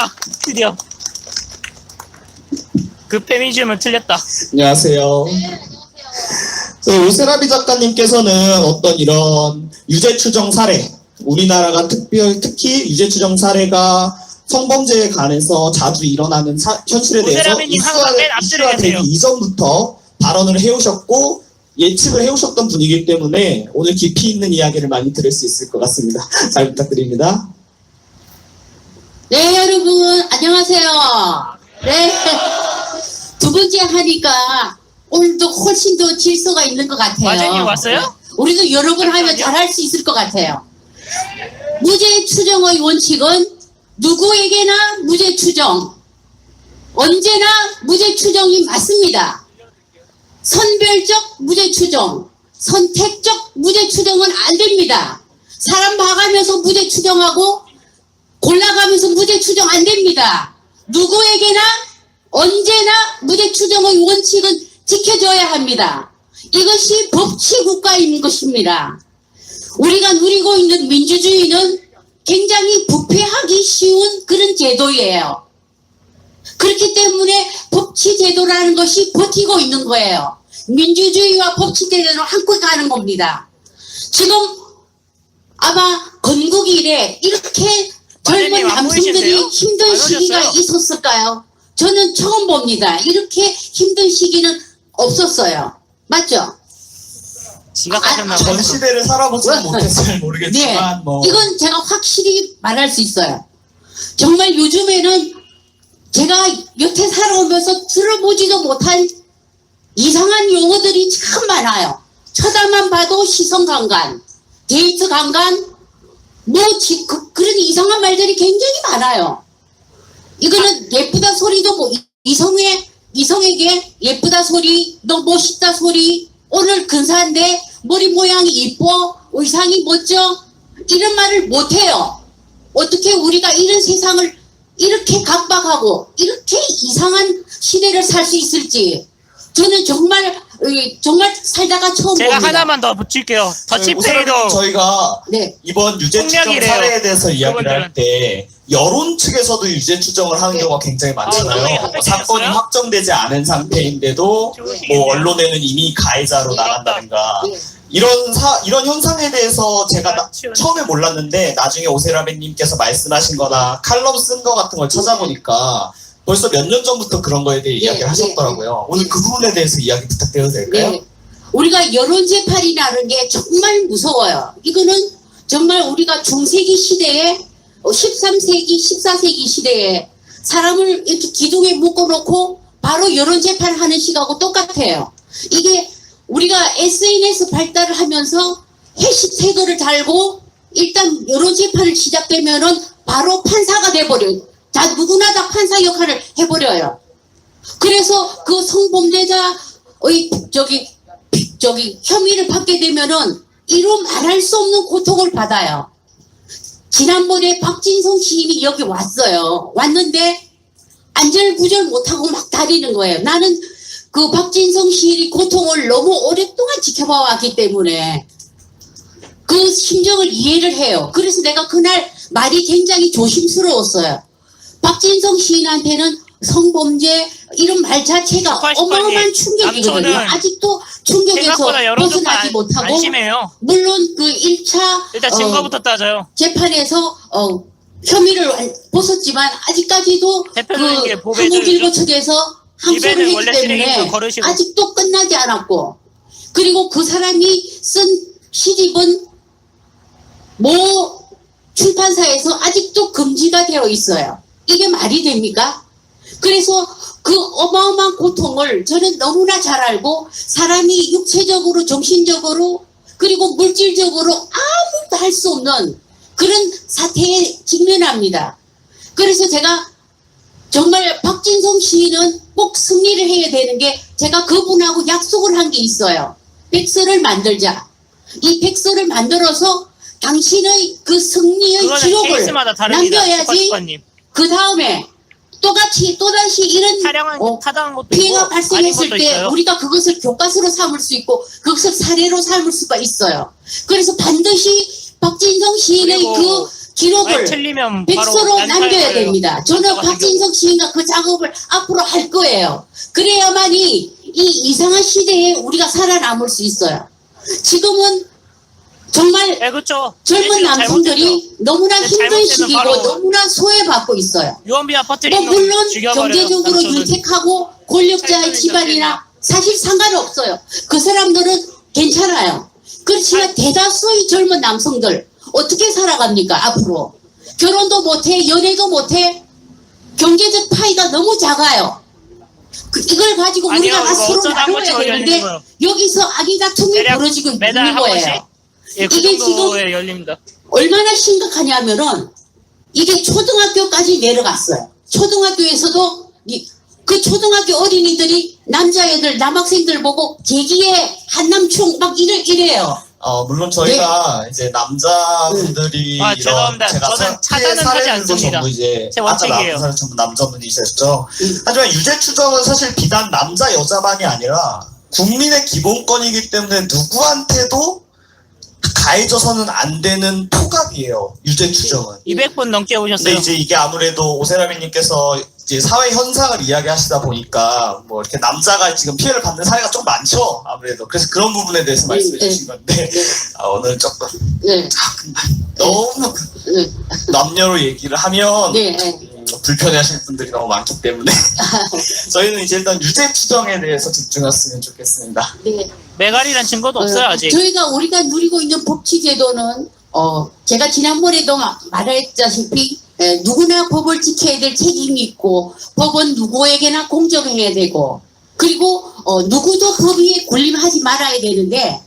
틀렸다. 드디어. 그 페미니즘은 틀렸다. 안녕하세요. 오세라비 작가님께서는 어떤 이런 유죄 추정 사례, 우리나라가 특히 유죄 추정 사례가 성범죄에 관해서 자주 일어나는 현실에 대해서 오세라비님 항상 맨 앞줄에 이슈가 되기 계세요. 이전부터 발언을 해오셨고 예측을 해오셨던 분이기 때문에 오늘 깊이 있는 이야기를 많이 들을 수 있을 것 같습니다. 잘 부탁드립니다. 네, 여러분 안녕하세요. 네, 두 번째 하니까 오늘도 훨씬 더 질서가 있는 것 같아요. 과장님 왔어요? 우리도 여러 번 하면 잘할 수 있을 것 같아요. 무죄 추정의 원칙은 누구에게나 무죄 추정, 언제나 무죄 추정이 맞습니다. 선별적 무죄 추정, 선택적 무죄 추정은 안 됩니다. 사람 봐가면서 무죄 추정하고 골라가면서 무죄 추정 안 됩니다. 누구에게나 언제나 무죄 추정의 원칙은 지켜줘야 합니다. 이것이 법치국가인 것입니다. 우리가 누리고 있는 민주주의는 굉장히 부패하기 쉬운 그런 제도예요. 그렇기 때문에 법치제도라는 것이 버티고 있는 거예요. 민주주의와 법치제도는 함께 가는 겁니다. 지금 아마 건국 이래 이렇게 젊은 남성들이 힘든 시기가 있었을까요? 저는 처음 봅니다. 이렇게 힘든 시기는 없었어요. 맞죠? 지각하셨나 봐요. 전 시대를 살아보지는 못해서 잘 모르겠지만 네, 이건 제가 확실히 말할 수 있어요. 정말 요즘에는 제가 여태 살아오면서 들어보지도 못한 이상한 용어들이 참 많아요. 쳐다만 봐도 시선 강간, 데이트 강간, 그런 이상한 말들이 굉장히 많아요. 이거는 예쁘다 소리도 뭐 이성에게 예쁘다 소리, 너 멋있다 소리, 오늘 근사한데 머리 모양이 이뻐, 의상이 멋져, 이런 말을 못해요. 어떻게 우리가 이런 세상을 이렇게 각박하고 이렇게 이상한 시대를 살 수 있을지 저는 정말 살다가 처음 제가 봅니다. 하나만 더 붙일게요. 더치페이도 저희가 네. 이번 유죄 추정 폭력이래요. 사례에 대해서 이야기를 그분들은. 할 때 여론 측에서도 유죄 추정을 하는 경우가 굉장히 많잖아요. 그분이 사건이 합의됐어요? 확정되지 않은 상태인데도 뭐 언론에는 이미 가해자로 나간다든가 네. 이런 현상에 대해서 제가 처음에 몰랐는데 나중에 오세라베님께서 말씀하신 거나 칼럼 쓴 거 같은 걸 찾아보니까 벌써 몇 년 전부터 그런 거에 대해 이야기를 하셨더라고요. 오늘 그 부분에 대해서 이야기 부탁드려도 될까요? 네. 우리가 여론재판이라는 게 정말 무서워요. 이거는 정말 우리가 중세기 시대에 13세기, 14세기 시대에 사람을 이렇게 기둥에 묶어놓고 바로 여론재판하는 시기하고 똑같아요. 이게 우리가 SNS 발달을 하면서 해시태그를 달고 일단 여론재판을 시작되면은 바로 판사가 돼버려요. 자, 누구나 다 판사 역할을 해버려요. 그래서 그 성범죄자의 혐의를 받게 되면은 이루 말할 수 없는 고통을 받아요. 지난번에 박진성 시인이 여기 왔어요. 왔는데 안절부절 못하고 막 다니는 거예요. 나는 그 박진성 시인이 고통을 너무 오랫동안 지켜봐 왔기 때문에 그 심정을 이해를 해요. 그래서 내가 그날 말이 굉장히 조심스러웠어요. 박진성 시인한테는 성범죄 이런 말 자체가 어마어마한 충격이거든요. 남초는 아직도 충격에서 생각보다 여론조사 벗어나지 못하고 안심해요. 물론 그 1차 일단 증거부터 따져요. 재판에서 혐의를 벗었지만 아직까지도 대표적인 게 그 보배주의죠. 한국일보 측에서 항소를 입에는 했기 원래 때문에 쓰레기도 거르시고. 아직도 끝나지 않았고 그리고 그 사람이 쓴 시집은 모 출판사에서 아직도 금지가 되어 있어요. 이게 말이 됩니까? 그래서 그 어마어마한 고통을 저는 너무나 잘 알고 사람이 육체적으로 정신적으로 그리고 물질적으로 아무것도 할 수 없는 그런 사태에 직면합니다. 그래서 제가 정말 박진성 시인은 꼭 승리를 해야 되는 게 제가 그분하고 약속을 한 게 있어요. 백서를 만들자. 이 백서를 만들어서 당신의 그 승리의 그거는 기록을 케이스마다 다릅니다. 남겨야지 슈퍼스파님. 그 다음에 또다시 이런 타당한 것도 피해가 있고 발생했을 아닌 것도 때 있어요. 우리가 그것을 교과서로 삼을 수 있고 그것을 사례로 삼을 수가 있어요. 그래서 반드시 박진성 시인의 그리고 그 기록을 틀리면 바로 백서로 난타할 남겨야 거예요. 됩니다. 저는 난타가 박진석 시인과 그 작업을 앞으로 할 거예요. 그래야만이 이 이상한 시대에 우리가 살아남을 수 있어요. 지금은 정말 네, 그렇죠. 젊은 남성들이 너무나 네, 힘든 잘못되면 시기고 바로 너무나 소외받고 있어요. 유언비어 뭐 퍼뜨리는 물론 죽여버려요. 경제적으로 남편은. 윤택하고 권력자의 살펴는 집안이나 사실 상관없어요. 그 사람들은 괜찮아요. 그렇지만 대다수의 젊은 남성들 어떻게 살아갑니까 앞으로? 결혼도 못해, 연애도 못해, 경제적 파이가 너무 작아요. 이걸 가지고 아니요, 우리가 다 이거 서로 어쩌다 한 번씩 나눠야 되는데 열리는 거예요. 여기서 아기 다툼이 대략 벌어지고 매달 있는 한 번씩? 거예요. 예, 그 이게 정도에 열립니다. 얼마나 심각하냐면은 이게 초등학교까지 내려갔어요. 초등학교에서도 그 초등학교 어린이들이 남자애들, 남학생들 보고 제기에 한남충 막 이래요. 물론 저희가 이제 남자분들이 아, 이런 죄송합니다. 제가 저는 차단은 하지 사례들도 않습니다. 전부 이제 제 아까 원칙이에요. 나온 사람 전부 남자분이셨죠. 하지만 유죄 추정은 사실 비단 남자 여자만이 아니라 국민의 기본권이기 때문에 누구한테도 가해져서는 안 되는 토각이에요. 유죄 추정은. 200분 넘게 근데 오셨어요. 이제 이게 아무래도 오세라비님께서 이제 사회 현상을 이야기하시다 보니까 뭐 이렇게 남자가 지금 피해를 받는 사례가 좀 많죠. 아무래도 그래서 그런 부분에 대해서 말씀해 주신 건데 오늘 조금 네. 너무 네. 남녀로 얘기를 하면 네. 네. 불편해하시는 분들이 너무 많기 때문에 저희는 이제 일단 유죄 추정에 대해서 집중했으면 좋겠습니다. 네. 메갈이란 증거도 없어요 아직. 우리가 누리고 있는 법치제도는 제가 지난번에도 말했다시피 누구나 법을 지켜야 될 책임이 있고 법은 누구에게나 공정해야 되고 그리고 누구도 법 위에 군림하지 말아야 되는데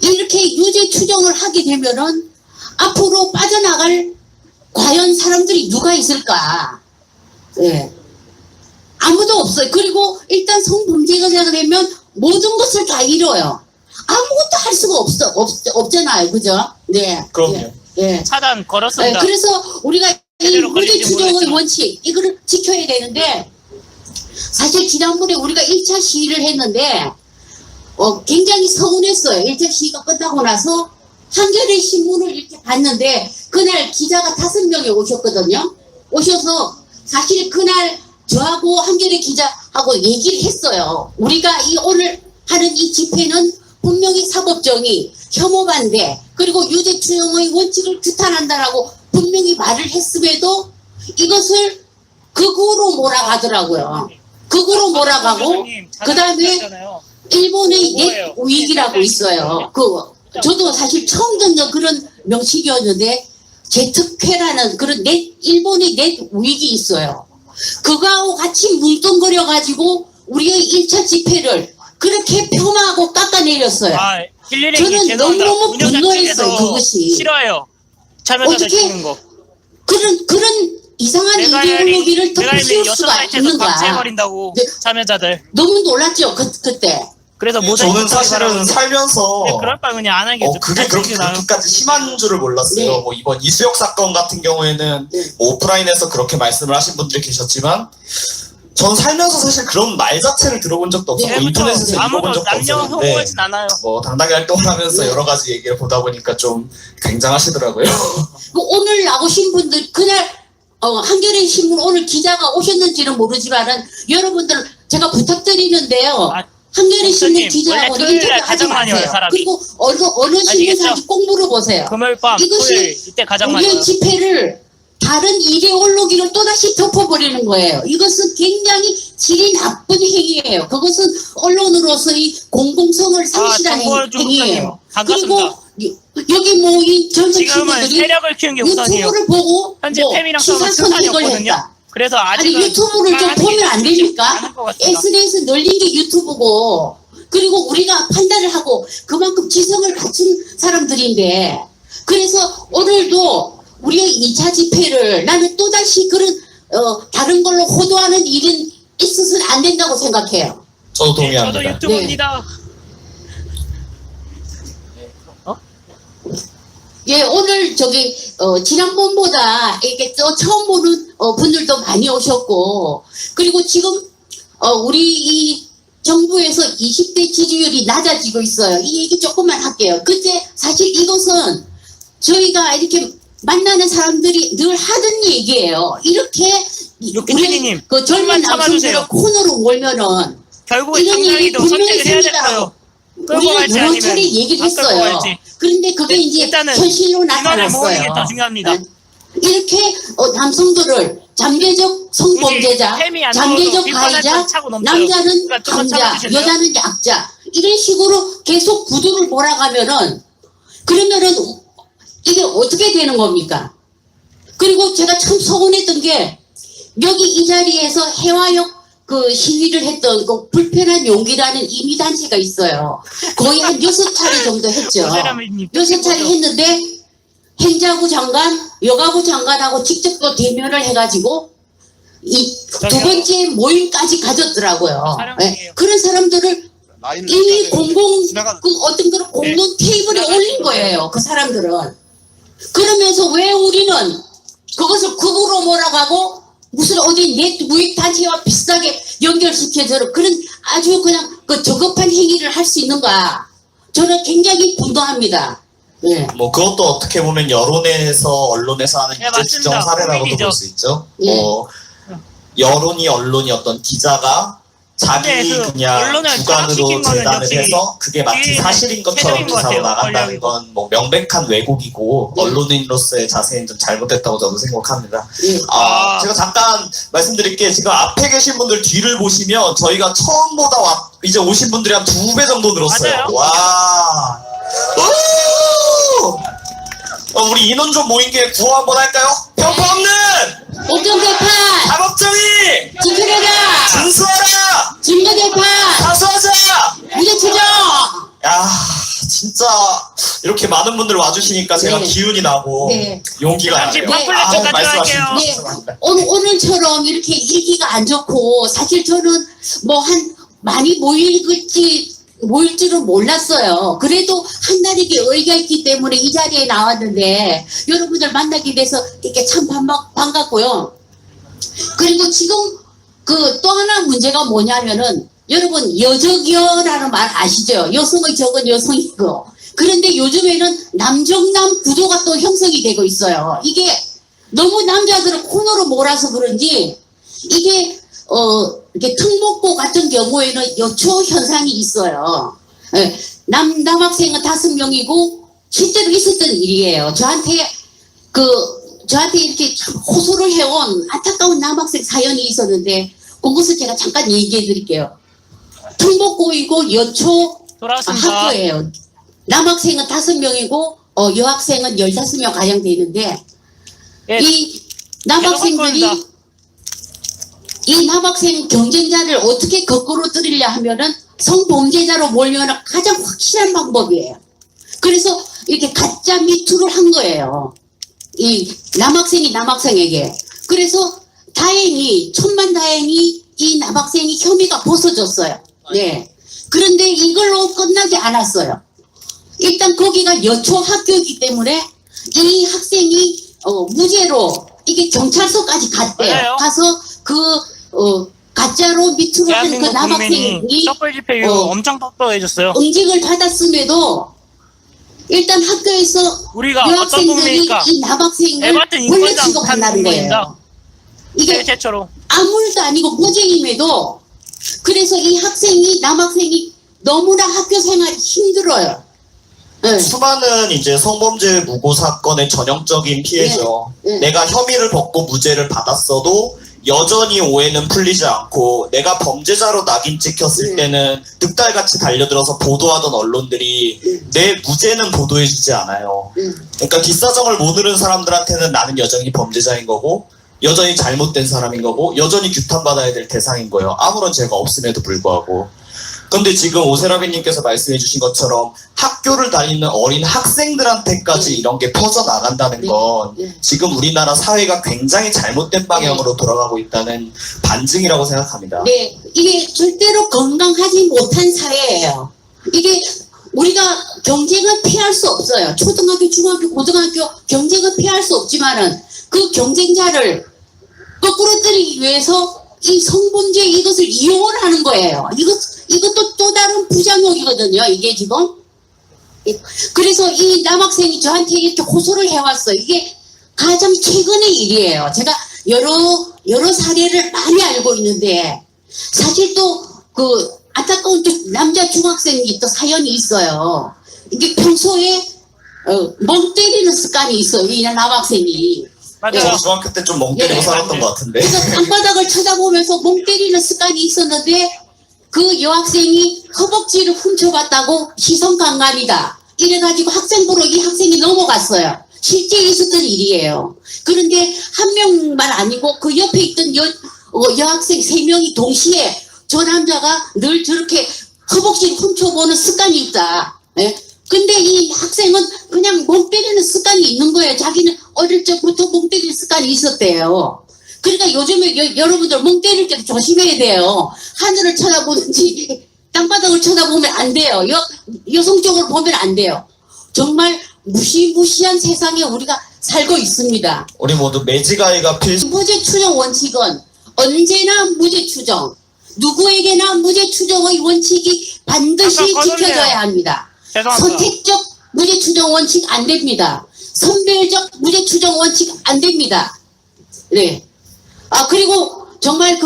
이렇게 유죄 추정을 하게 되면은 앞으로 빠져나갈 과연 사람들이 누가 있을까? 예. 아무도 없어요. 그리고 일단 성범죄가 되면 모든 것을 다 잃어요. 아무것도 할 수가 없잖아요. 그죠? 네. 그럼요. 예. 차단 걸었습니다. 그래서 우리가 이 제대로 유죄 걸릴지 추정의 모르겠지만. 원칙, 이거를 지켜야 되는데, 사실 지난번에 우리가 1차 시위를 했는데, 굉장히 서운했어요. 1차 시위가 끝나고 나서 한겨레 신문을 이렇게 봤는데, 그날 기자가 5명이 오셨거든요. 오셔서 사실 그날 저하고 한겨레 기자하고 얘기를 했어요. 우리가 오늘 하는 이 집회는 분명히 사법정의, 혐오 반대, 그리고 유죄 추정의 원칙을 규탄한다라고 분명히 말을 했음에도 이것을 극우로 몰아가더라고요. 극우로 몰아가고 그 다음에 일본의 넷 위기라고 있어요. 저도 사실 처음 듣는 그런 명칭이었는데 제특회라는 그런 일본의 넷 위기 있어요. 그거하고 같이 뭉뚱거려가지고 우리의 1차 집회를 그렇게 폄하하고 깎아내렸어요. 저는 너무너무 분노했어요. 그것이. 싫어요. 참여자들 어떻게 죽는 거. 그런 이상한 이데올로기를 더 피울 수가 있는가. 박제해버린다고 네. 참여자들. 너무 놀랐죠. 그때. 그래서 저는 사실은 살면서 그럴 바에 그냥 안 하는 게 그게 그렇게까지 심한 줄을 몰랐어요. 네. 뭐 이번 이수혁 사건 같은 경우에는 네. 뭐 오프라인에서 그렇게 말씀을 하신 분들이 계셨지만 전 살면서 사실 그런 말 자체를 들어본 적도 없었고 네, 인터넷에서 읽어본 아무도 적도 남녀 없었는데 혐오하진 않아요. 뭐 당당히 활동을 하면서 네. 여러 가지 얘기를 보다 보니까 좀 굉장하시더라고요. 오늘 나오신 분들 그날 한겨레 신문 오늘 기자가 오셨는지는 모르지만은 여러분들 제가 부탁드리는데요. 한겨레 신문 원래 기자하고는 토요일에 인터뷰하지 가장 많이 와요, 마세요. 사람이. 그리고 어느 신문사인지 꼭 물어보세요. 금요일 밤, 토요일 이때 가장 많이 우리의 와요. 집회를 다른 이데올로기를 또다시 덮어버리는 거예요. 이것은 굉장히 질이 나쁜 행위예요. 그것은 언론으로서의 공공성을 상실한 정보를 좀 행위예요. 반갑습니다. 그리고 여기 뭐 이 젊은 지금은 친구들이 세력을 키우는 게 우선이에요. 유튜브를 보고 현재 뭐 팸이랑 시사 싸움은 선택을 승산이었거든요. 했다. 그래서 아니 아직은 유튜브를 좀 말하는 게 보면 안 쉽지 됩니까? 않은 것 같습니다. SNS 늘린 게 유튜브고 그리고 우리가 판단을 하고 그만큼 지성을 갖춘 사람들인데 그래서 오늘도 우리의 2차 집회를 나는 또다시 그런 다른 걸로 호도하는 일은 있어서는 안 된다고 생각해요. 저도 저도 동의합니다. 유튜브입니다. 예, 오늘 지난번보다 이렇게 또 처음 보는 분들도 많이 오셨고, 그리고 지금 우리 이 정부에서 20대 지지율이 낮아지고 있어요. 이 얘기 조금만 할게요. 그때 사실 이것은 저희가 이렇게 만나는 사람들이 늘 하던 얘기예요. 이렇게 육기준이님, 그 젊은 조금만 참아주세요. 남성들을 코너로 몰면은 결국에 이런 얘기 장난이도 분명히 선택을 해야 생기더라고. 됐어요. 끌고 우리는 갈지 여러 차례 아니면 얘기를 안 끌고 했어요. 갈지. 그런데 그게 이제 일단은 현실로 인원을 모으는 게 더 나타났어요. 중요합니다. 이렇게 남성들을 잠재적 성범죄자, 햄이 안 잠재적 나와도 가해자, 차고 넘쳐요. 남자는 그러니까 좀만 강자, 참아주실래요? 여자는 약자 이런 식으로 계속 구두를 몰아가면은 그러면은 이게 어떻게 되는 겁니까? 그리고 제가 참 서운했던 게 여기 이 자리에서 해화역 그 시위를 했던 그 불편한 용기라는 임의단체가 있어요. 거의 한 6차례 정도 했죠. 오세라미님, 6차례 했는데 행자부 장관, 여가부 장관하고 직접 또 대면을 해가지고 이 두 번째 모임까지 가졌더라고요. 예, 그런 사람들을 이미 공공 그 어떤 그런 공론 테이블에 올린 거예요. 그 사람들은. 그러면서 왜 우리는 그것을 극으로 몰아가고 무슨 어디 네트무역 단체와 비슷하게 연결시켜서 그런 아주 그냥 그 저급한 행위를 할 수 있는가? 저는 굉장히 분노합니다. 예. 뭐 그것도 어떻게 보면 여론에서 언론에서 하는 네, 유죄 추정 맞습니다. 사례라고도 고민이죠. 볼 수 있죠. 예. 여론이 언론이 어떤 기자가 자기 근데 그 그냥 언론을 주관으로 장악시킨 거는 재단을 역시 해서 그게 마치 이게 사실인 것처럼 최적인 것 기사로 같아요. 나간다는 권력이고. 건 뭐 명백한 왜곡이고 예. 언론인으로서의 자세는 좀 잘못됐다고 저도 생각합니다. 예. 제가 잠깐 말씀드릴게 지금 앞에 계신 분들 뒤를 보시면 저희가 처음보다 이제 오신 분들이 한 2배 정도 늘었어요. 맞아요. 와. 오! 우리 인원 좀 모인 게 구호 한번 할까요? 편파 없는 옥경개파 사법정의 지켜내라 준수하라 진보개파 사수하자. 무죄추정. 야 진짜 이렇게 많은 분들 와주시니까 제가 네. 기운이 나고 네. 용기가 잠시 나네요. 팜플렛 좀 말씀하시면 가져갈게요. 네. 죄송합니다. 오늘처럼 이렇게 일기가 안 좋고 사실 저는 뭐 많이 모일 줄은 몰랐어요. 그래도 한나리게 의의가 있기 때문에 이 자리에 나왔는데 여러분들 만나게 돼서 이렇게 참 반갑고요. 그리고 지금 그 또 하나 문제가 뭐냐면은 여러분 여적여라는 말 아시죠? 여성의 적은 여성이고 그런데 요즘에는 남정남 구도가 또 형성이 되고 있어요. 이게 너무 남자들을 코너로 몰아서 그런지 이게 이렇게 특목고 같은 경우에는 여초 현상이 있어요. 예, 남학생은 5명이고 실제로 있었던 일이에요. 저한테 이렇게 참 호소를 해온 안타까운 남학생 사연이 있었는데 그것을 제가 잠깐 얘기해 드릴게요. 특목고이고 여초 돌아왔습니다. 학교예요. 남학생은 5명이고 여학생은 15명 가량 되는데 예, 이 남학생들이 겁니다. 이 남학생 경쟁자를 어떻게 거꾸로 뜨리려 하면은 성범죄자로 몰려는 가장 확실한 방법이에요. 그래서 이렇게 가짜 미투를 한 거예요. 이 남학생이 남학생에게. 그래서 다행히 천만다행히 이 남학생이 혐의가 벗어졌어요. 네. 그런데 이걸로 끝나지 않았어요. 일단 거기가 여초 학교이기 때문에 이 학생이 무죄로 이게 경찰서까지 갔대요. 맞아요. 가서 가짜로 미투를 한 그 대한민국 국민이 남학생이 촛불 집회 이후 엄청 빡빡해졌어요. 응징을 받았음에도 일단 학교에서 우리가 어떤 여학생들이 국민입니까? 이 남학생을 에바튼 원래 인권장 취급한다는 거예요. 국민입니다. 이게 최초로. 아무 일도 아니고 무죄임에도 그래서 이 남학생이 너무나 학교 생활이 힘들어요. 네. 수많은 이제 성범죄 무고 사건의 전형적인 피해죠. 네. 네. 내가 혐의를 벗고 무죄를 받았어도 여전히 오해는 풀리지 않고 내가 범죄자로 낙인 찍혔을 때는 득달같이 달려들어서 보도하던 언론들이 내 무죄는 보도해주지 않아요. 그러니까 뒷사정을 못 들은 사람들한테는 나는 여전히 범죄자인 거고 여전히 잘못된 사람인 거고 여전히 규탄받아야 될 대상인 거예요. 아무런 죄가 없음에도 불구하고. 근데 지금 오세라비님께서 말씀해 주신 것처럼 학교를 다니는 어린 학생들한테까지 이런 게 퍼져나간다는 건 지금 우리나라 사회가 굉장히 잘못된 방향으로 돌아가고 있다는 반증이라고 생각합니다. 네, 이게 절대로 건강하지 못한 사회예요. 이게 우리가 경쟁은 피할 수 없어요. 초등학교, 중학교, 고등학교 경쟁은 피할 수 없지만은 그 경쟁자를 거꾸로 때리기 위해서 이 성범죄 이것을 이용을 하는 거예요. 이것도 또 다른 부작용이거든요. 이게 지금. 그래서 이 남학생이 저한테 이렇게 호소를 해왔어요. 이게 가장 최근의 일이에요. 제가 여러 사례를 많이 알고 있는데, 사실 또 그 안타까운 남자 중학생이 또 사연이 있어요. 이게 평소에 멍 때리는 습관이 있어요. 이 남학생이. 맞아요. 저 중학교 때 좀 멍 때리고 예. 살았던 것 같은데. 그래서 땅바닥을 쳐다보면서 멍 때리는 습관이 있었는데, 그 여학생이 허벅지를 훔쳐봤다고 시선 강간이다. 이래가지고 학생부로 이 학생이 넘어갔어요. 실제 있었던 일이에요. 그런데 한 명만 아니고 그 옆에 있던 여학생 3명이 동시에 저 남자가 늘 저렇게 허벅지를 훔쳐보는 습관이 있다. 예? 근데 이 학생은 그냥 멍 때리는 습관이 있는 거예요. 자기는 어릴 적부터 멍 때리는 습관이 있었대요. 그러니까 요즘에 여러분들 멍 때릴 때도 조심해야 돼요. 하늘을 쳐다보든지 땅바닥을 쳐다보면 안 돼요. 여성 쪽으로 보면 안 돼요. 정말 무시무시한 세상에 우리가 살고 있습니다. 우리 모두 매지가이가 필수. 무죄 추정 원칙은 언제나 무죄 추정, 누구에게나 무죄 추정의 원칙이 반드시 잠깐 꺼질래요. 지켜져야 합니다. 죄송합니다. 선택적 무죄 추정 원칙 안 됩니다. 선별적 무죄 추정 원칙 안 됩니다. 네. 그리고 정말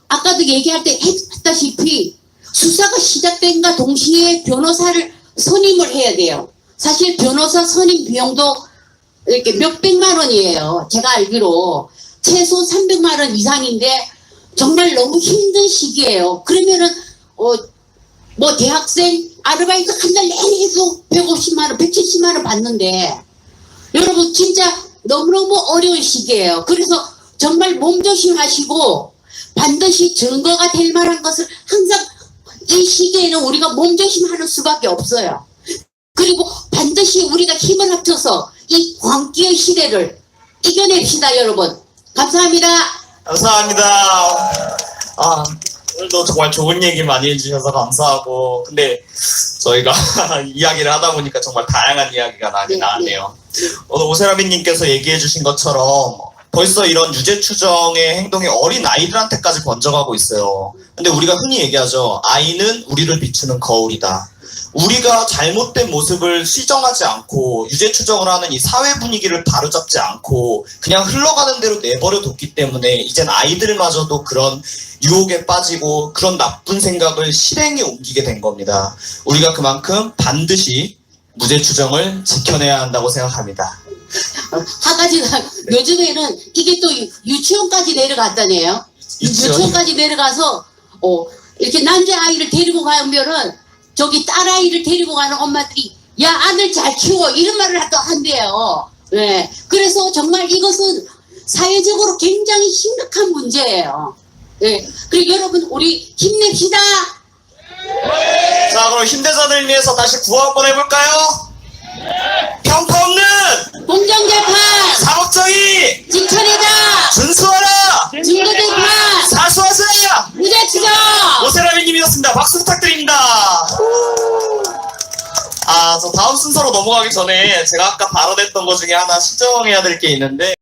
아까도 얘기할 때 했다시피 수사가 시작된과 동시에 변호사를 선임을 해야 돼요. 사실 변호사 선임 비용도 이렇게 몇백만 원이에요. 제가 알기로 최소 300만 원 이상인데 정말 너무 힘든 시기예요. 그러면은 뭐 대학생 아르바이트 한 달 내내 해도 150만 원, 170만 원 받는데 여러분 진짜 너무너무 어려운 시기예요. 그래서 정말 몸조심하시고 반드시 증거가 될 만한 것을 항상 이 시기에는 우리가 몸조심하는 수밖에 없어요. 그리고 반드시 우리가 힘을 합쳐서 이 광기의 시대를 이겨냅시다, 여러분. 감사합니다. 감사합니다. 오늘도 정말 좋은 얘기 많이 해주셔서 감사하고, 근데 저희가 이야기를 하다 보니까 정말 다양한 이야기가 많이 나왔네요. 오늘 오세라비님께서 얘기해주신 것처럼 벌써 이런 유죄 추정의 행동이 어린 아이들한테까지 번져가고 있어요. 근데 우리가 흔히 얘기하죠. 아이는 우리를 비추는 거울이다. 우리가 잘못된 모습을 시정하지 않고 유죄 추정을 하는 이 사회 분위기를 바로잡지 않고 그냥 흘러가는 대로 내버려 뒀기 때문에 이젠 아이들마저도 그런 유혹에 빠지고 그런 나쁜 생각을 실행에 옮기게 된 겁니다. 우리가 그만큼 반드시 무죄 추정을 지켜내야 한다고 생각합니다. 한 가지가 요즘에는 이게 또 유치원까지 내려갔다네요. 유치원까지 내려가서 이렇게 남자아이를 데리고 가면은 저기 딸아이를 데리고 가는 엄마들이 야 아들 잘 키워 이런 말을 또 한대요. 네. 그래서 정말 이것은 사회적으로 굉장히 심각한 문제예요. 네. 그리고 여러분 우리 힘냅시다. 자, 그럼 힘대자들 위해서 다시 구호 한번 해볼까요? 평가 없는 공정재판 사법정의 지켜내자. 준수하라. 증거재판 사수하자. 무죄 추정. 오세라비님이었습니다. 박수 부탁드립니다. 저 다음 순서로 넘어가기 전에 제가 아까 발언했던 것 중에 하나 시정해야 될 게 있는데